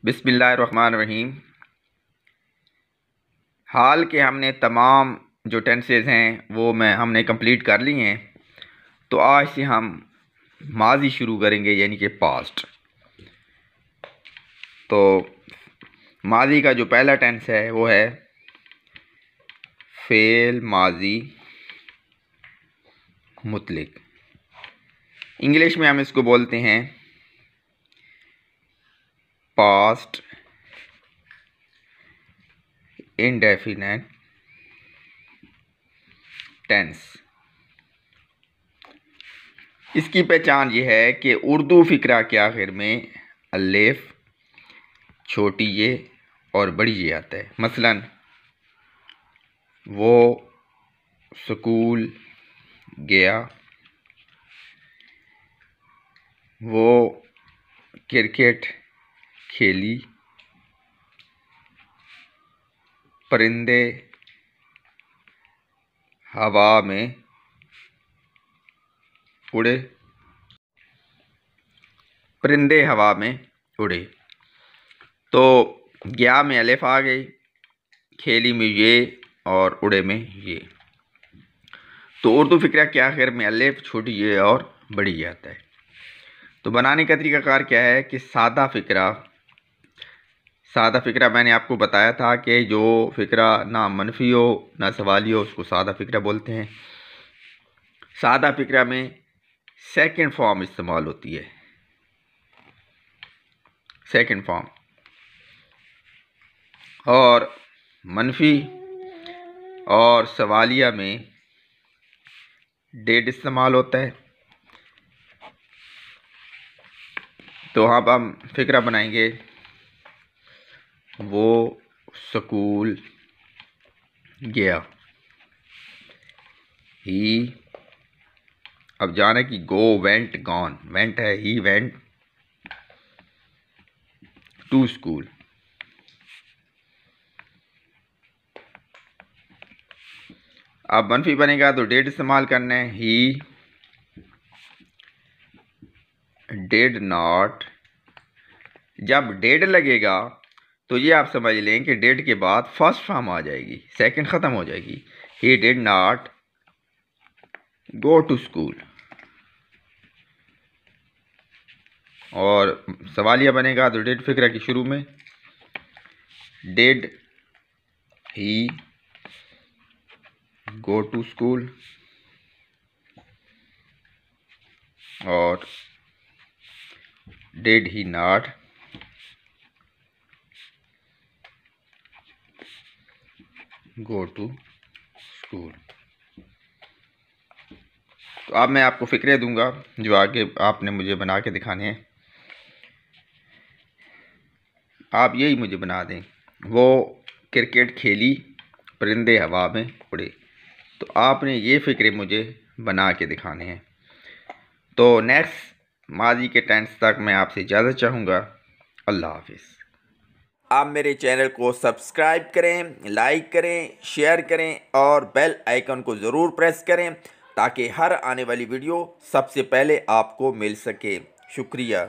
बिस्मिल्लाहिर्रहमानिर्रहीम। हाल के हमने तमाम जो टेंसेस हैं वो हमने कंप्लीट कर लिए हैं। तो आज से हम माजी शुरू करेंगे, यानी कि पास्ट। तो माजी का जो पहला टेंस है वो है फेल माजी मुतलिक। इंग्लिश में हम इसको बोलते हैं पास्ट इंडेफिनिट टेंस। इसकी पहचान ये है कि उर्दू फ़िक्रा के आखिर में अलिफ, छोटी ये और बड़ी ये आता है। मसलन वो स्कूल गया, वो क्रिकेट खेली, परिंदे हवा में उड़े, परिंदे हवा में उड़े। तो गया में अलिफ आ गई, खेली में ये और उड़े में ये। तो उर्दू फ़िक्रा के आखिर में अलिफ, छोटी ये और बड़ी ये आता है। तो बनाने का तरीक़ाकार क्या है कि सादा फ़िक्रा मैंने आपको बताया था कि जो फ़िक्रा ना मनफी हो ना सवाली हो उसको सादा फ़िक्रा बोलते हैं। सादा फ़िक्रा में सेकंड फॉर्म इस्तेमाल होती है, सेकंड फॉर्म। और मनफी और सवालिया में डेड इस्तेमाल होता है। तो अब हम फ़िक्रा बनाएंगे वो स्कूल गया। ही, अब जाने की गो, वेंट, गॉन। वेंट है ही वेंट टू स्कूल। अब मनफी बनेगा तो डेड इस्तेमाल करना है। ही डिड नॉट। जब डेड लगेगा तो ये आप समझ लें कि डेड के बाद फर्स्ट फॉर्म आ जाएगी, सेकंड ख़त्म हो जाएगी। He did not go to school. और सवालिया बनेगा तो डिड फ़िक्रा की शुरू में, did he go to school और did he not go to school. तो अब मैं आपको फ़िक्रे दूंगा जो आगे आपने मुझे बना के दिखाने हैं। आप यही मुझे बना दें, वो क्रिकेट खेली, परिंदे हवा में उड़े। तो आपने ये फ़िक्रे मुझे बना के दिखाने हैं। तो नेक्स्ट माजी के टेंस तक मैं आपसे इजाज़त चाहूँगा। अल्लाह हाफिज़। आप मेरे चैनल को सब्सक्राइब करें, लाइक करें, शेयर करें और बेल आइकन को ज़रूर प्रेस करें ताकि हर आने वाली वीडियो सबसे पहले आपको मिल सके। शुक्रिया।